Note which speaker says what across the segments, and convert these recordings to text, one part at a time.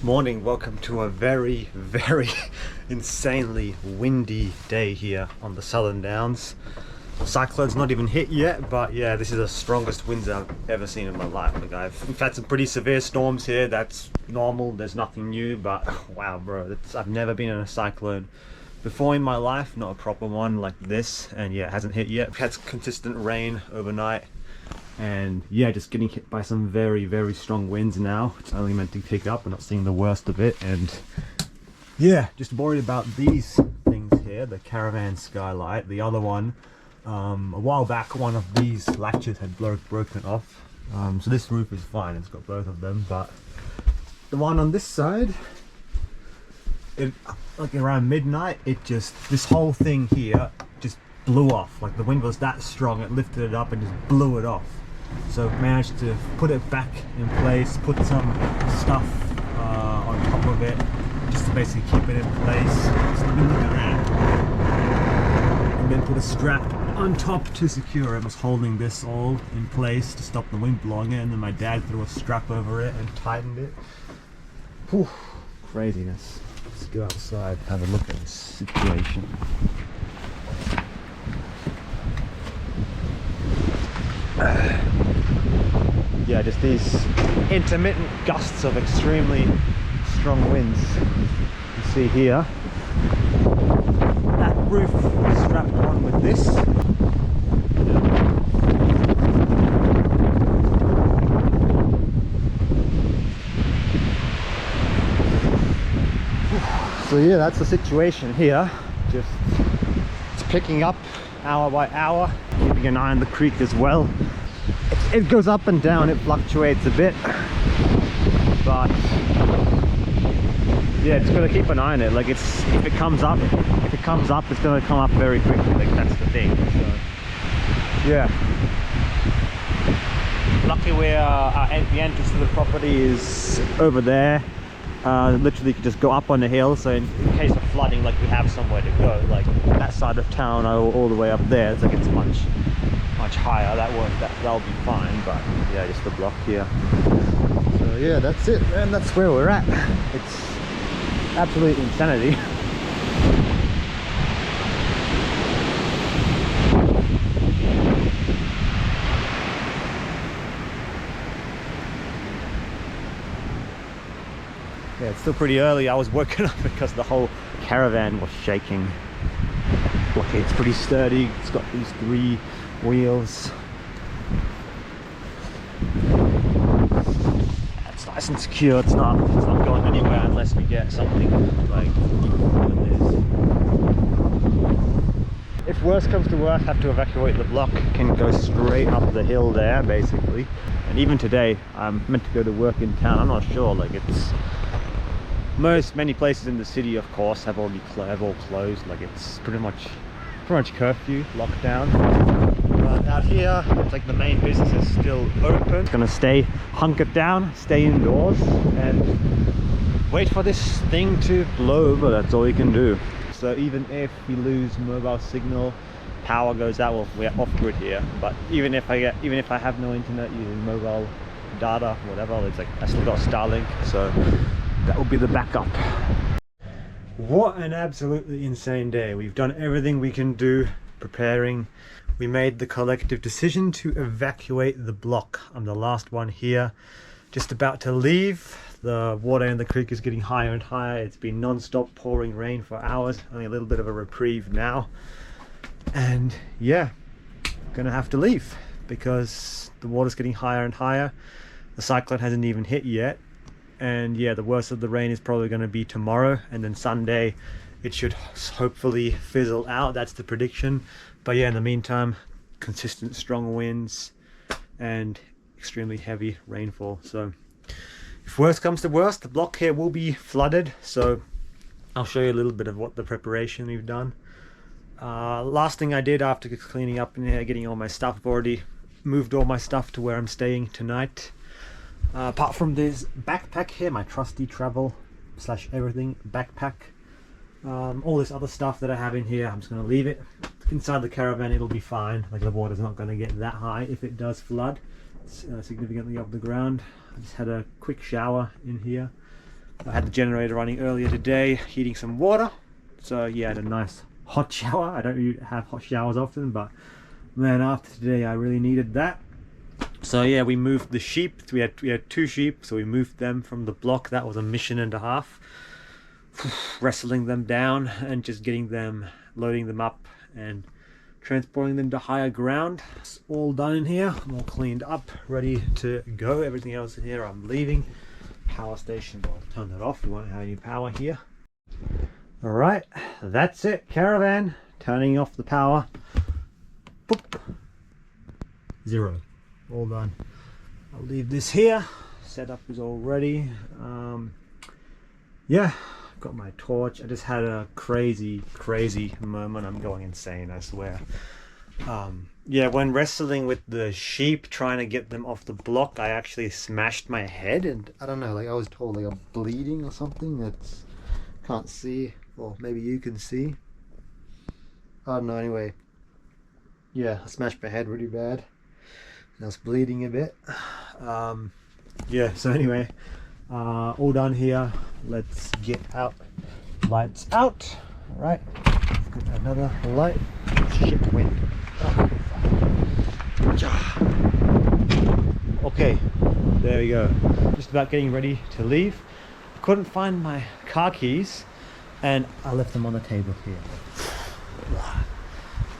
Speaker 1: Morning, welcome to a very insanely windy day here on the Southern Downs. Cyclone's not even hit yet, but yeah, this is the strongest winds I've ever seen in my life. Like we've had some pretty severe storms here. That's normal, there's nothing new, but wow bro, I've never been in a cyclone before in my life, not a proper one like this, and yeah, it hasn't hit yet. We've had consistent rain overnight, and yeah, just getting hit by some very strong winds now. It's only meant to pick up. We're not seeing the worst of it, and yeah, just worried about these things here. The caravan skylight, the other one, a while back one of these latches had broken off, so this roof is fine, it's got both of them, but the one on this side, like around midnight, this whole thing here just blew off. Like the wind was that strong, it lifted it up and just blew it off. So managed to put it back in place, put some stuff on top of it, just to basically keep it in place. So let me look at that. And then put a strap on top to secure it. I was holding this all in place to stop the wind blowing it, and then my dad threw a strap over it and tightened it. Whew, craziness. Let's go outside, have a look at this situation. Yeah, just these intermittent gusts of extremely strong winds. You see here, that roof is strapped on with this. So yeah, that's the situation here. Just it's picking up hour by hour, keeping an eye on the creek as well. It goes up and down, it fluctuates a bit, but yeah, just gotta keep an eye on it. Like if it comes up, it's gonna come up very quickly. Like that's the thing. So yeah, luckily the entrance to the property is over there. Literally you can just go up on the hill, so in case of flooding, like we have somewhere to go. Like that side of town all the way up there, it's like it's much higher. That'll be fine, but yeah, just the block here. So yeah, that's it, and that's where we're at. It's absolute insanity. Yeah, it's still pretty early. I was woken up because the whole caravan was shaking. Okay, it's pretty sturdy. It's got these 3 wheels. It's nice and secure. It's not going anywhere unless we get something like this. If worst comes to worst, have to evacuate the block, can go straight up the hill there basically. And even today, I'm meant to go to work in town. I'm not sure. Like many places in the city, of course, have all closed. Like it's pretty much curfew, lockdown. But out here, it's like the main business is still open. It's gonna stay hunkered down, stay indoors, and wait for this thing to blow. But that's all you can do. So even if we lose mobile signal, power goes out. Well, we're off grid here. But even if I have no internet using mobile data, whatever, it's like I still got Starlink. So that will be the backup. What an absolutely insane day. We've done everything we can do preparing. We made the collective decision to evacuate the block. I'm the last one here, just about to leave. The water in the creek is getting higher and higher. It's been non-stop pouring rain for hours. Only a little bit of a reprieve now. And yeah, gonna have to leave because the water's getting higher and higher. The cyclone hasn't even hit yet. And yeah, the worst of the rain is probably going to be tomorrow, and then Sunday it should hopefully fizzle out. That's the prediction. But yeah, in the meantime, consistent strong winds and extremely heavy rainfall. So if worst comes to worst, the block here will be flooded. So I'll show you a little bit of what the preparation we've done. Last thing I did after cleaning up in here, getting all my stuff, I've already moved all my stuff to where I'm staying tonight. Apart from this backpack here, my trusty travel / everything backpack, all this other stuff that I have in here, I'm just going to leave it inside the caravan. It'll be fine. Like the water's not going to get that high if it does flood. It's significantly off the ground. I just had a quick shower in here, I had the generator running earlier today, heating some water. So yeah, I had a nice hot shower. I don't really have hot showers often, but man, after today I really needed that. So yeah, we moved the sheep. We had 2 sheep, so we moved them from the block. That was a mission and a half. Wrestling them down and just getting them, loading them up and transporting them to higher ground. It's all done in here. I'm all cleaned up, ready to go. Everything else in here I'm leaving. Power station, but I'll turn that off. We won't have any power here. Alright, that's it. Caravan, turning off the power. Boop. 0. All done. I'll leave this here. Setup is all ready. Yeah, got my torch. I just had a crazy moment. I'm going insane, I swear. Yeah, when wrestling with the sheep, trying to get them off the block, I actually smashed my head, and I don't know, like I was told like I'm bleeding or something. That's can't see, or maybe you can see. I don't know. Anyway, yeah, I smashed my head really bad. I was bleeding a bit. Yeah, so anyway, all done here. Let's get out. Lights out. All right, let's get another light. Shit, wind. Okay, there we go. Just about getting ready to leave. I couldn't find my car keys, and I left them on the table here.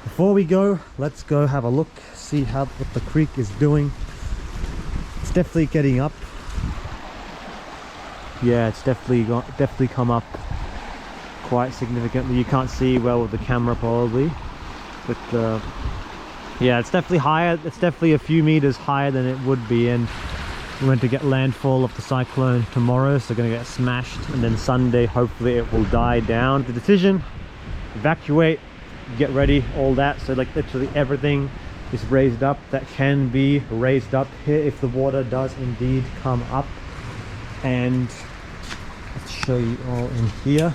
Speaker 1: Before we go, let's go have a look, see what the creek is doing. It's definitely getting up. Yeah, it's definitely come up quite significantly. You can't see well with the camera probably, but yeah, it's definitely higher. It's definitely a few meters higher than it would be, and we're going to get landfall of the cyclone tomorrow, so going to get smashed, and then Sunday hopefully it will die down. The decision: evacuate, get ready, all that. So like literally everything is raised up that can be raised up here if the water does indeed come up. And let's show you all in here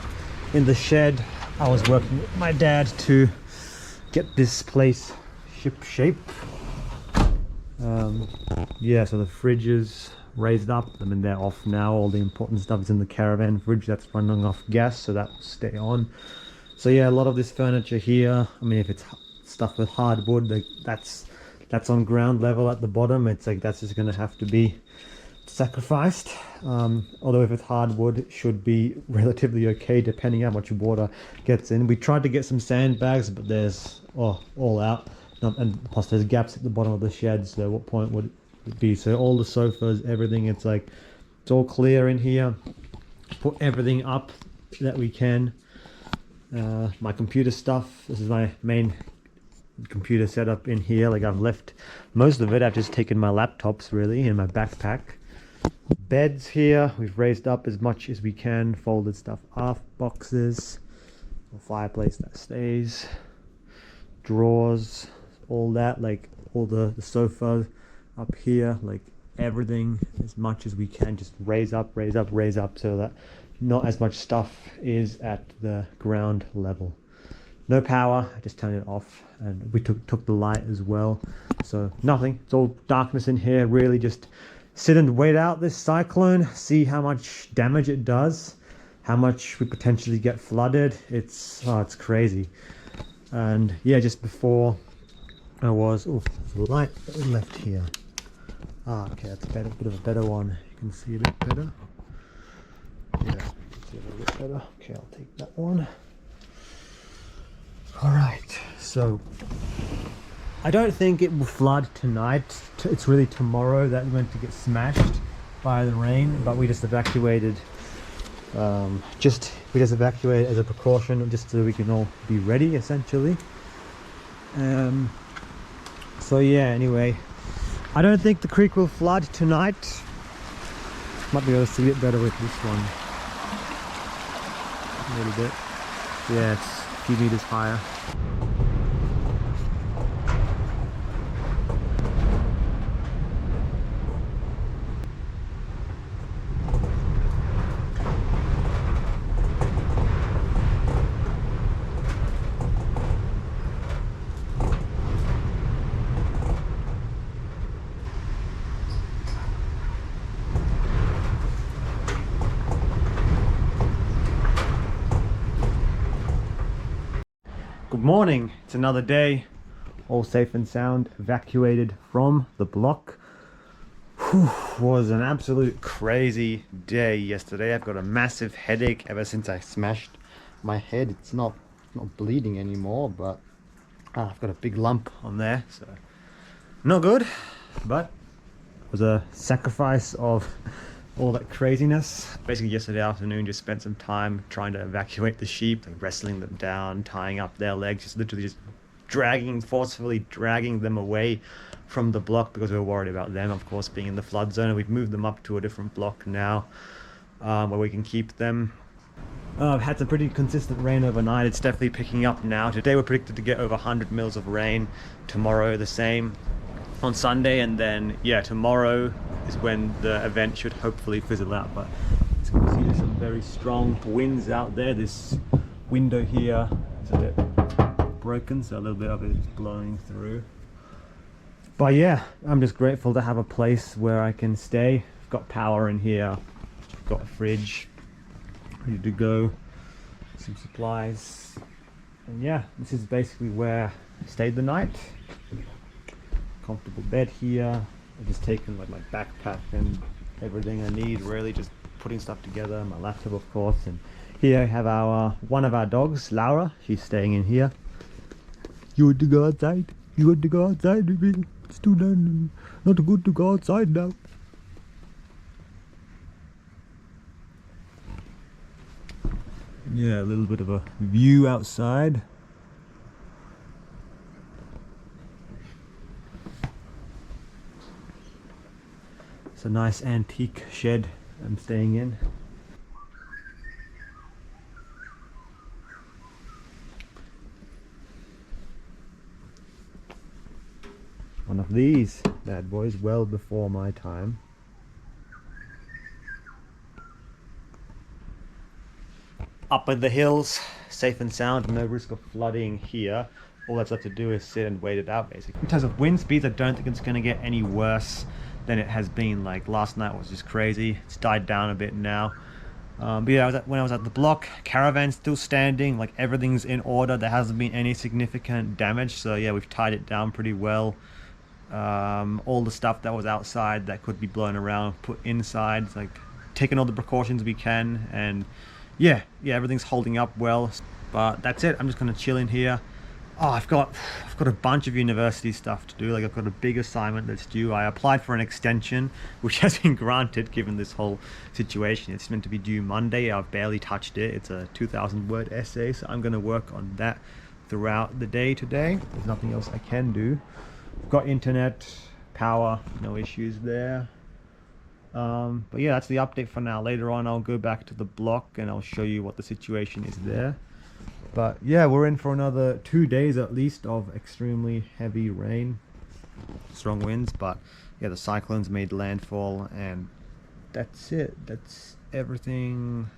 Speaker 1: in the shed. I was working with my dad to get this place ship shape. Yeah, so the fridge is raised up. I mean, they're off now. All the important stuff is in the caravan fridge that's running off gas, so that will stay on. So yeah, a lot of this furniture here, I mean, if it's stuff with hardwood, like that's on ground level at the bottom. It's like that's just gonna have to be sacrificed. Although if it's hardwood, it should be relatively okay depending how much water gets in. We tried to get some sandbags, but there's all out, and plus there's gaps at the bottom of the shed, so what point would it be? So all the sofas, everything, it's all clear in here. Put everything up that we can. My computer stuff, this is my main computer setup in here. Like I've left most of it, I've just taken my laptops really in my backpack. Beds here, we've raised up as much as we can, folded stuff off, boxes, a fireplace that stays, drawers, all that, like all the sofa up here, like everything as much as we can, just raise up so that not as much stuff is at the ground level. No power, I just turned it off, and we took the light as well, so nothing. It's all darkness in here. Really just sit and wait out this cyclone, see how much damage it does, how much we potentially get flooded. It's crazy. And yeah, just before I was, there's a light that we left here. Okay, that's a bit of a better one. You can see a bit better. Yeah, you can see a little bit better. Okay, I'll take that one. Alright, so I don't think it will flood tonight. It's really tomorrow that we're going to get smashed by the rain, but we just evacuated. We just evacuated as a precaution, just so we can all be ready, essentially. So yeah, anyway, I don't think the creek will flood tonight. Might be able to see it better with this one. A little bit. Yeah, it's a few meters higher. Good morning. It's another day, all safe and sound, evacuated from the block. Whew, was an absolute crazy day yesterday. I've got a massive headache ever since I smashed my head. It's not bleeding anymore, but I've got a big lump on there, so not good. But it was a sacrifice of all that craziness. Basically yesterday afternoon just spent some time trying to evacuate the sheep, like wrestling them down, tying up their legs, just literally just forcefully dragging them away from the block because we were worried about them, of course, being in the flood zone. And we've moved them up to a different block now where we can keep them. I've had some pretty consistent rain overnight. It's definitely picking up now. Today we're predicted to get over 100 mils of rain. Tomorrow the same. On Sunday, and then yeah, tomorrow is when the event should hopefully fizzle out. But as you can see, there's some very strong winds out there. This window here is a bit broken, so a little bit of it is blowing through. But yeah, I'm just grateful to have a place where I can stay. I've got power in here, I've got a fridge ready to go, some supplies, and yeah, this is basically where I stayed the night. Comfortable bed here. I've just taken like my backpack and everything I need, really just putting stuff together, my laptop of course. And here I have our one of our dogs, Laura. She's staying in here. You want to go outside? You want to go outside? It's too done. Not good to go outside now. Yeah, a little bit of a view outside. It's a nice antique shed I'm staying in. One of these bad boys, well before my time. Up in the hills, safe and sound, no risk of flooding here. All that's left to do is sit and wait it out, basically. In terms of wind speeds, I don't think it's going to get any worse than it has been. Like last night was just crazy. It's died down a bit now. But yeah, when I was at the block, caravan's still standing, like everything's in order. There hasn't been any significant damage, so yeah, we've tied it down pretty well. All the stuff that was outside that could be blown around, put inside. It's like taking all the precautions we can, and yeah, everything's holding up well. But that's it. I'm just gonna chill in here. Oh, I've got a bunch of university stuff to do. Like I've got a big assignment that's due. I applied for an extension, which has been granted given this whole situation. It's meant to be due Monday. I've barely touched it. It's a 2,000-word essay, so I'm going to work on that throughout the day today. There's nothing else I can do. I've got internet, power, no issues there. But yeah, that's the update for now. Later on, I'll go back to the block and I'll show you what the situation is there. But yeah, we're in for another 2 days at least of extremely heavy rain, strong winds. But yeah, the cyclone's made landfall, and that's it. That's everything.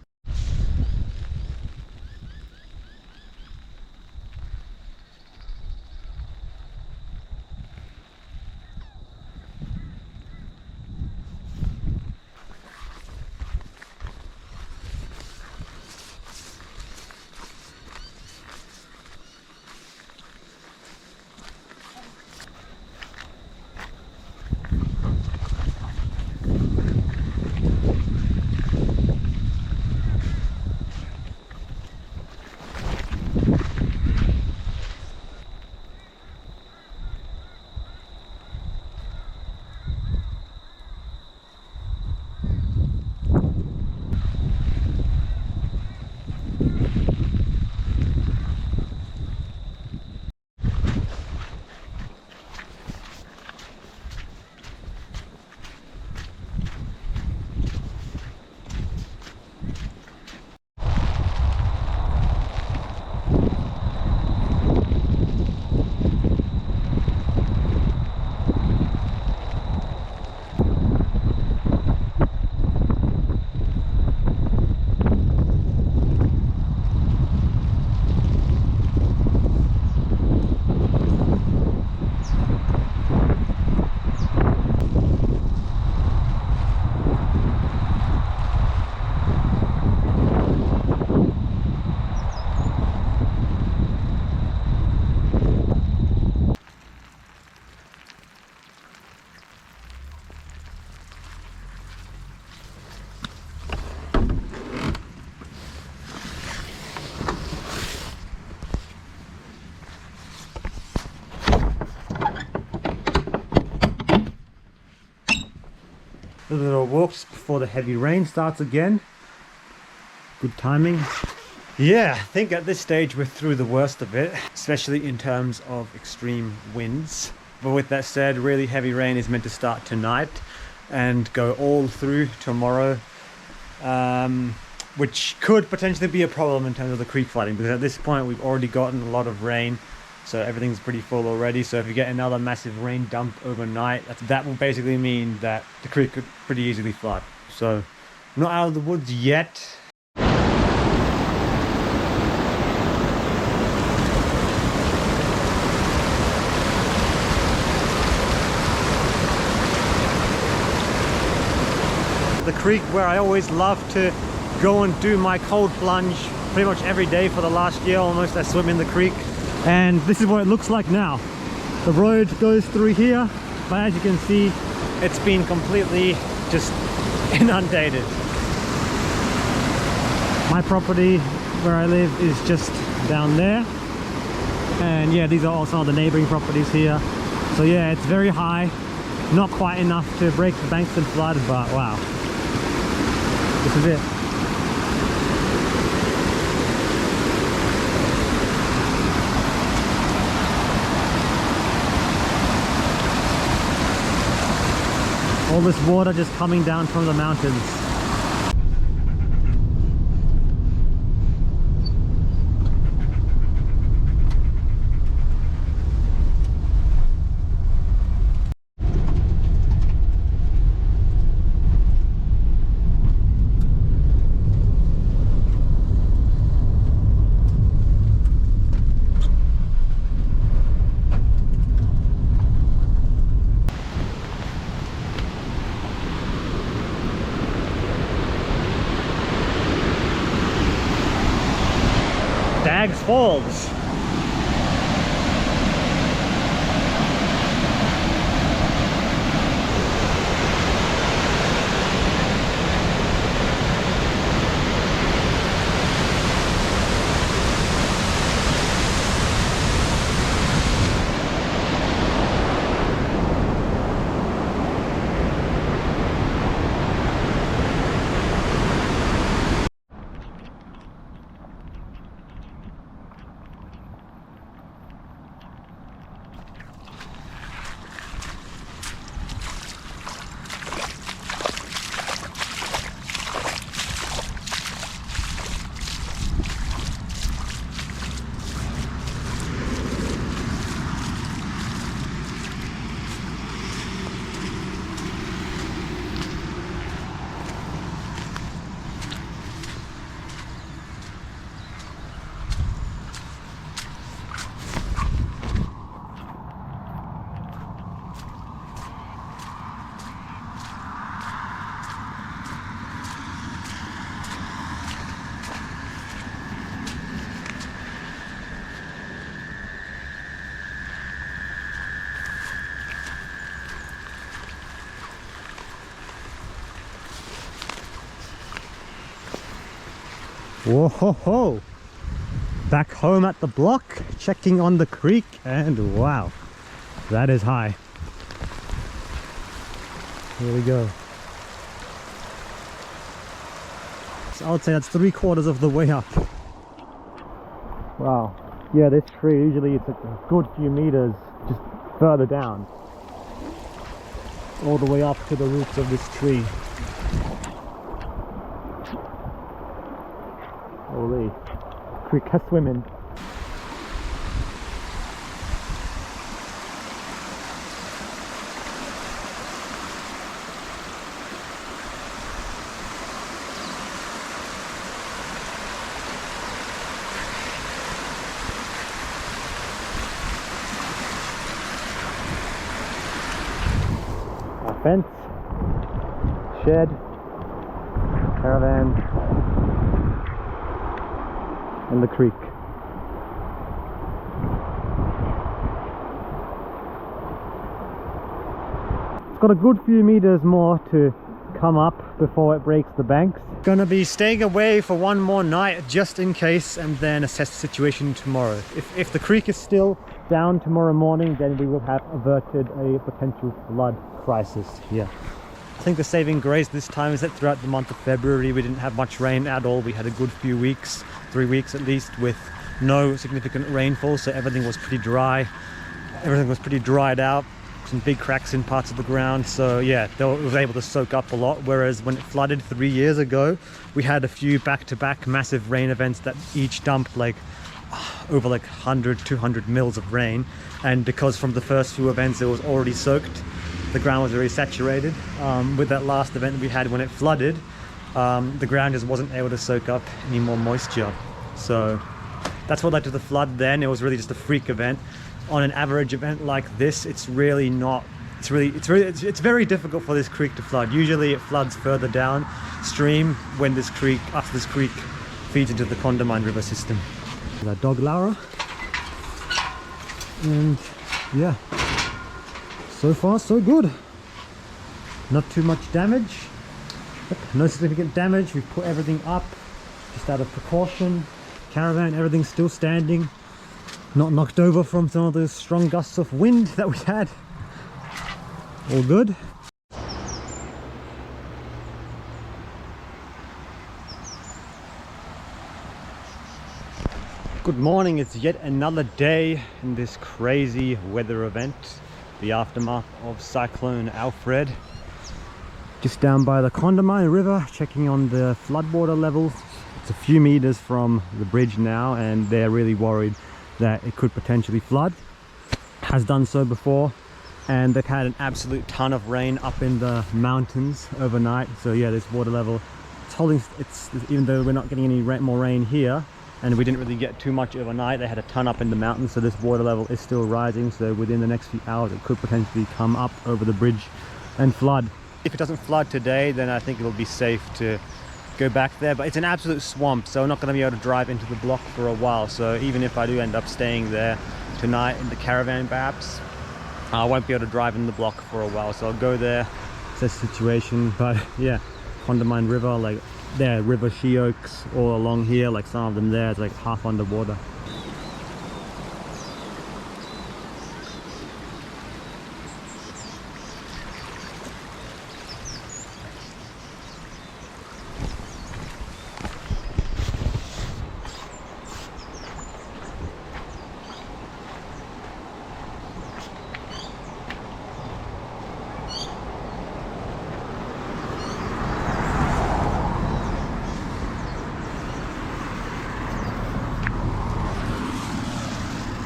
Speaker 1: A little walks before the heavy rain starts again. Good timing. Yeah, I think at this stage we're through the worst of it, especially in terms of extreme winds. But with that said, really heavy rain is meant to start tonight and go all through tomorrow, which could potentially be a problem in terms of the creek flooding, because at this point we've already gotten a lot of rain, so everything's pretty full already. So if you get another massive rain dump overnight, that will basically mean that the creek could pretty easily flood. So not out of the woods yet. The creek where I always love to go and do my cold plunge pretty much every day for the last year almost. I swim in the creek, and this is what it looks like now. The road goes through here, but as you can see, it's been completely just inundated. My property where I live is just down there, and yeah, these are all some of the neighboring properties here. So yeah, it's very high, not quite enough to break the banks and flood, but wow. This is it. All this water just coming down from the mountains. Falls. Whoa ho ho! Back home at the block, checking on the creek, and wow, that is high. Here we go. So I would say that's 3/4 of the way up. Wow. Yeah, this tree usually it's a good few meters just further down. All the way up to the roots of this tree. Holy, creek has swimming. Our fence, shed, caravan, and the creek. It's got a good few meters more to come up before it breaks the banks. Gonna be staying away for one more night just in case, and then assess the situation tomorrow. If the creek is still down tomorrow morning, then we will have averted a potential flood crisis here. I think the saving grace this time is that throughout the month of February we didn't have much rain at all. We had a good few weeks, 3 weeks at least, with no significant rainfall, so everything was pretty dry. Everything was pretty dried out, some big cracks in parts of the ground, so yeah, it was able to soak up a lot. Whereas when it flooded 3 years ago, we had a few back-to-back massive rain events that each dumped like over like 100-200 mils of rain, and because from the first few events it was already soaked, the ground was very saturated. With that last event we had when it flooded, the ground just wasn't able to soak up any more moisture, so that's what led to the flood then. It was really just a freak event. On an average event like this, it's really not, it's very difficult for this creek to flood. Usually it floods further downstream when this creek, after this creek feeds into the Condamine River system. Our dog Laura, and yeah, so far so good. Not too much damage. Yep, no significant damage. We've put everything up just out of precaution. Caravan, everything's still standing, not knocked over from some of those strong gusts of wind that we had. All good. Good morning. It's yet another day in this crazy weather event, the aftermath of Cyclone Alfred. Just down by the Condamine River, checking on the floodwater levels. It's a few meters from the bridge now, and they're really worried that it could potentially flood. Has done so before, and they've had an absolute ton of rain up in the mountains overnight. So yeah, this water level, it's holding. Even though we're not getting any more rain here, and we didn't really get too much overnight, they had a ton up in the mountains, so this water level is still rising. So within the next few hours it could potentially come up over the bridge and flood. If it doesn't flood today, then I think it'll be safe to go back there, but it's an absolute swamp, so I'm not going to be able to drive into the block for a while. So even if I do end up staying there tonight in the caravan perhaps, I won't be able to drive in the block for a while, so I'll go there. It's a situation. But yeah, Condamine River, like there are river she oaks all along here, like some of them there, it's like half underwater.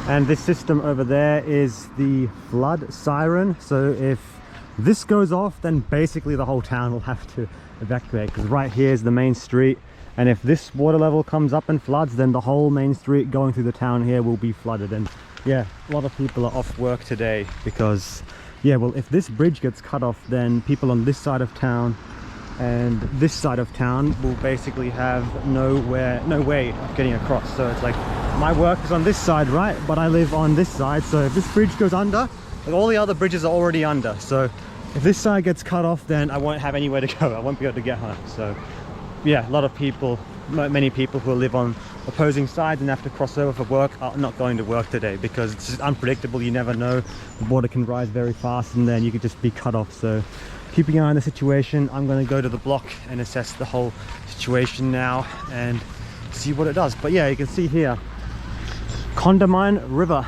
Speaker 1: And this system over there is the flood siren. So if this goes off, then basically the whole town will have to evacuate, because right here is the main street, and if this water level comes up and floods, then the whole main street going through the town here will be flooded. And yeah, a lot of people are off work today because yeah, well, if this bridge gets cut off, then people on this side of town and this side of town will basically have no way of getting across. So it's like, my work is on this side, right, but I live on this side, so if this bridge goes under, like all the other bridges are already under, so if this side gets cut off, then I won't have anywhere to go. I won't be able to get home. So yeah, a lot of people, many people who live on opposing sides and have to cross over for work are not going to work today, because it's just unpredictable. You never know, the water can rise very fast and then you could just be cut off. So keeping an eye on the situation, I'm going to go to the block and assess the whole situation now and see what it does. But yeah, you can see here, Condamine River,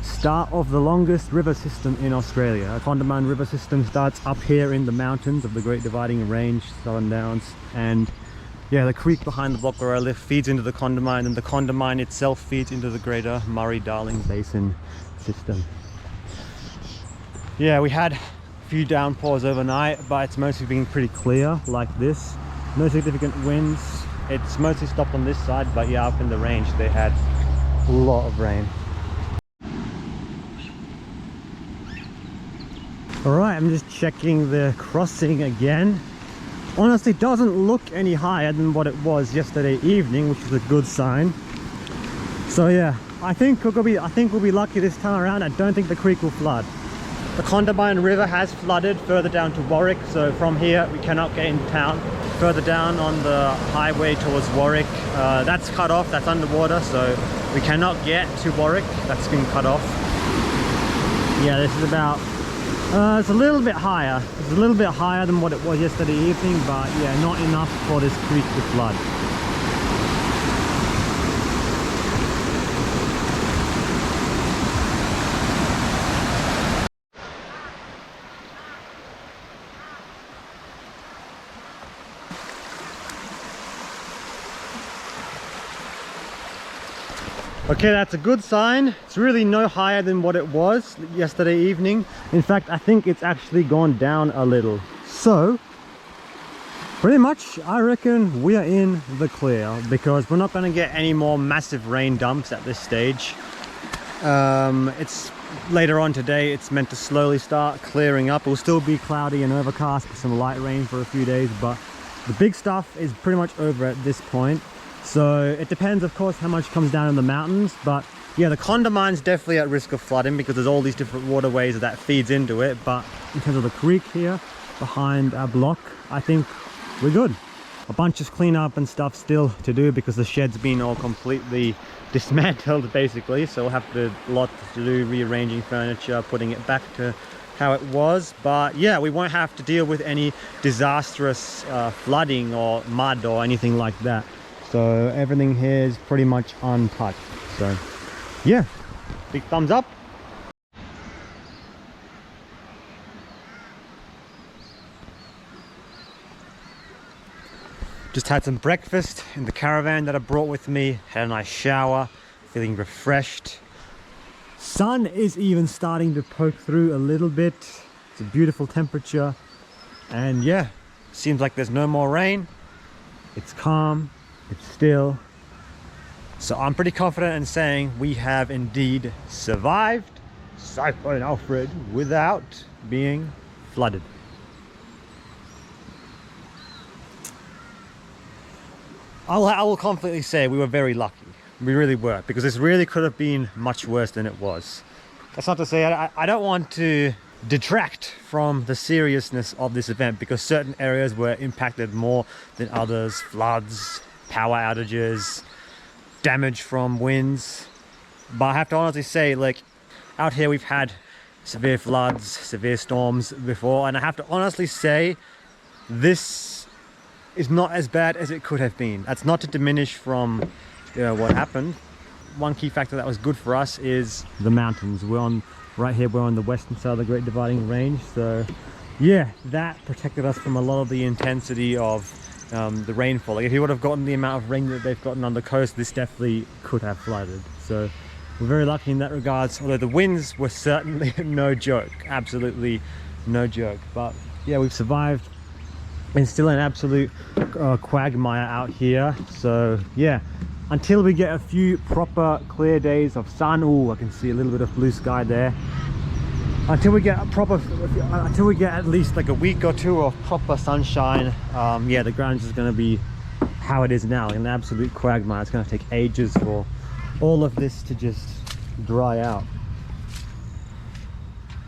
Speaker 1: start of the longest river system in Australia. The Condamine River system starts up here in the mountains of the Great Dividing Range, Southern Downs, and yeah, the creek behind the block where I live feeds into the Condamine, and the Condamine itself feeds into the greater Murray-Darling Basin system. Yeah, we had a few downpours overnight, but it's mostly been pretty clear like this. No significant winds. It's mostly stopped on this side, but yeah, up in the range they had a lot of rain. All right, I'm just checking the crossing again. Honestly, doesn't look any higher than what it was yesterday evening, which is a good sign. So yeah, I think we'll be lucky this time around. I don't think the creek will flood. The Condamine River has flooded further down to Warwick, so from here we cannot get into town. Further down on the highway towards Warwick, that's cut off, that's underwater, so we cannot get to Warwick, that's been cut off. Yeah, this is about It's a little bit higher. It's a little bit higher than what it was yesterday evening, but yeah, not enough for this creek to flood. Okay, that's a good sign. It's really no higher than what it was yesterday evening. In fact, I think it's actually gone down a little. So, pretty much, I reckon we are in the clear because we're not going to get any more massive rain dumps at this stage. It's later on today. It's meant to slowly start clearing up. It will still be cloudy and overcast with some light rain for a few days, but the big stuff is pretty much over at this point. So it depends, of course, how much comes down in the mountains, but yeah, the Condamine's definitely at risk of flooding because there's all these different waterways that feeds into it. But in terms of the creek here behind our block, I think we're good. A bunch of cleanup and stuff still to do because the shed's been all completely dismantled basically, so we'll have a lot to do, rearranging furniture, putting it back to how it was. But yeah, we won't have to deal with any disastrous flooding or mud or anything like that. So everything here is pretty much untouched. So yeah, big thumbs up. Just had some breakfast in the caravan that I brought with me. Had a nice shower, feeling refreshed. Sun is even starting to poke through a little bit. It's a beautiful temperature. And yeah, seems like there's no more rain. It's calm. It's still. So I'm pretty confident in saying we have indeed survived Cyclone Alfred without being flooded. I will confidently say we were very lucky. We really were, because this really could have been much worse than it was. That's not to say I don't want to detract from the seriousness of this event, because certain areas were impacted more than others. Floods, power outages, damage from winds. But I have to honestly say, like, out here we've had severe floods, severe storms before, and I have to honestly say this is not as bad as it could have been. That's not to diminish from what happened. One key factor that was good for us is the mountains. We're on right here, we're on the western side of the Great Dividing Range, so yeah, that protected us from a lot of the intensity of the rainfall. Like if you would have gotten the amount of rain that they've gotten on the coast, this definitely could have flooded. So we're very lucky in that regards, although the winds were certainly no joke, absolutely no joke. But yeah, we've survived. It's still an absolute quagmire out here. So yeah, until we get a few proper clear days of sun. Oh, I can see a little bit of blue sky there. Until we get at least like a week or two of proper sunshine, yeah, the ground's just going to be how it is now, an absolute quagmire. It's going to take ages for all of this to just dry out.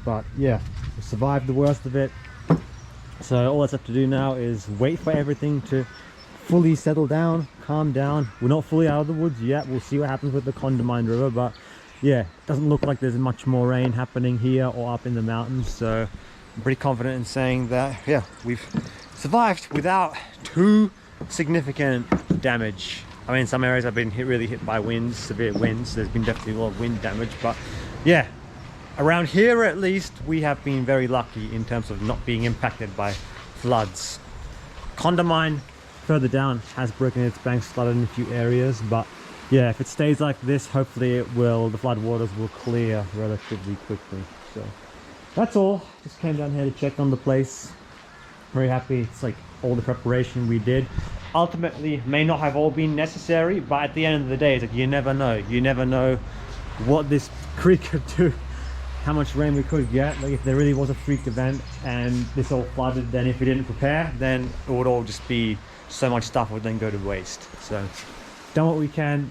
Speaker 1: But yeah, we survived the worst of it. So all that's left to do now is wait for everything to fully settle down, calm down. We're not fully out of the woods yet. We'll see what happens with the Condamine River, but yeah, it doesn't look like there's much more rain happening here or up in the mountains. So I'm pretty confident in saying that, yeah, we've survived without too significant damage. I mean, some areas have been really hit by winds, severe winds. There's been definitely a lot of wind damage, but yeah, around here at least we have been very lucky in terms of not being impacted by floods. Condamine further down has broken its banks, flooded in a few areas, but yeah, if it stays like this, hopefully the flood waters will clear relatively quickly. So that's all. Just came down here to check on the place. Very happy. It's like all the preparation we did ultimately may not have all been necessary, but at the end of the day, it's like you never know. You never know what this creek could do, how much rain we could get. Like if there really was a freak event and this all flooded, then if we didn't prepare, then it would all just be, so much stuff would then go to waste. So done what we can.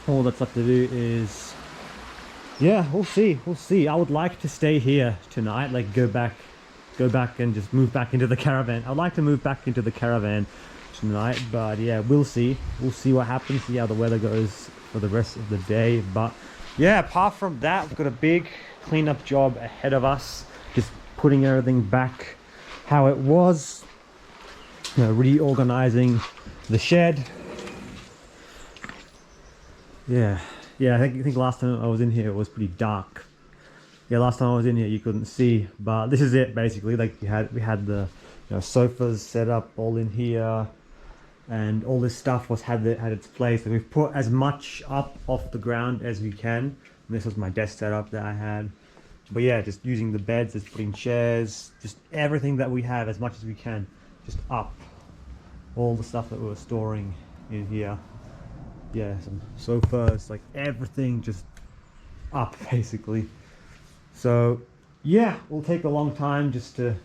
Speaker 1: All that's left to do is, yeah, we'll see. I would like to stay here tonight, like go back and just move back into the caravan. I'd like to move back into the caravan tonight, but yeah, we'll see what happens, see how the weather goes for the rest of the day. But yeah, apart from that, we've got a big cleanup job ahead of us. Just putting everything back how it was, you know, reorganizing the shed. Yeah, I think last time I was in here it was pretty dark. Yeah, last time I was in here you couldn't see, but this is it basically. Like we had the, you know, sofas set up all in here, and all this stuff had its place. And we've put as much up off the ground as we can. And this was my desk setup that I had. But yeah, just using the beds, just putting chairs, just everything that we have as much as we can, just up. All the stuff that we were storing in here. Yeah, some sofas, like everything just up basically. So yeah, it'll take a long time it'll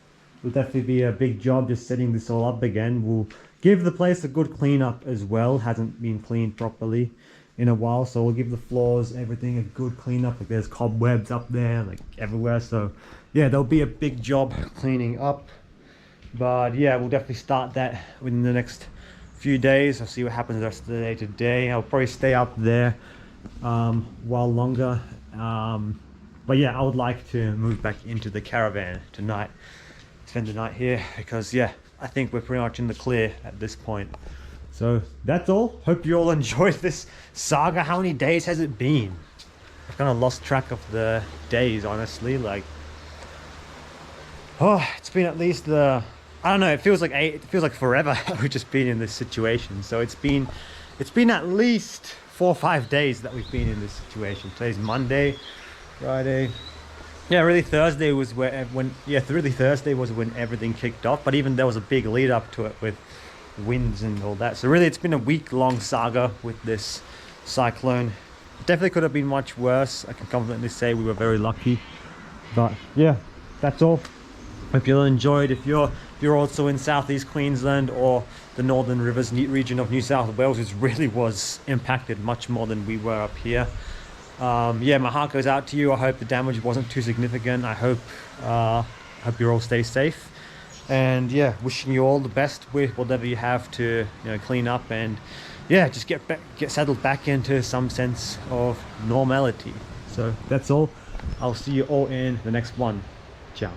Speaker 1: definitely be a big job just setting this all up again. We'll give the place a good clean up as well. Hasn't been cleaned properly in a while, so we'll give the floors, everything, a good clean up. Like there's cobwebs up there, like everywhere. So yeah, there'll be a big job cleaning up. But yeah, we'll definitely start that within the next few days. I'll see what happens the rest of the day today. I'll probably stay up there while longer. But yeah, I would like to move back into the caravan tonight, spend the night here, because yeah, I think we're pretty much in the clear at this point. So that's all. Hope you all enjoyed this saga. How many days has it been? I've kind of lost track of the days, honestly. Like, oh, it's been at least I don't know, it feels like forever we've just been in this situation. So it's been at least 4 or 5 days that we've been in this situation. Today's Monday, Friday. Yeah, really Thursday was Thursday was when everything kicked off. But even there was a big lead up to it with winds and all that. So really it's been a week-long saga with this cyclone. It definitely could have been much worse. I can confidently say we were very lucky. But yeah, that's all. Hope you all enjoyed. If you're also in southeast Queensland or the Northern Rivers region of New South Wales, which really was impacted much more than we were up here. Yeah, my heart goes out to you. I hope the damage wasn't too significant. I hope you all stay safe. And yeah, wishing you all the best with whatever you have to, you know, clean up, and yeah, just get settled back into some sense of normality. So that's all. I'll see you all in the next one. Ciao.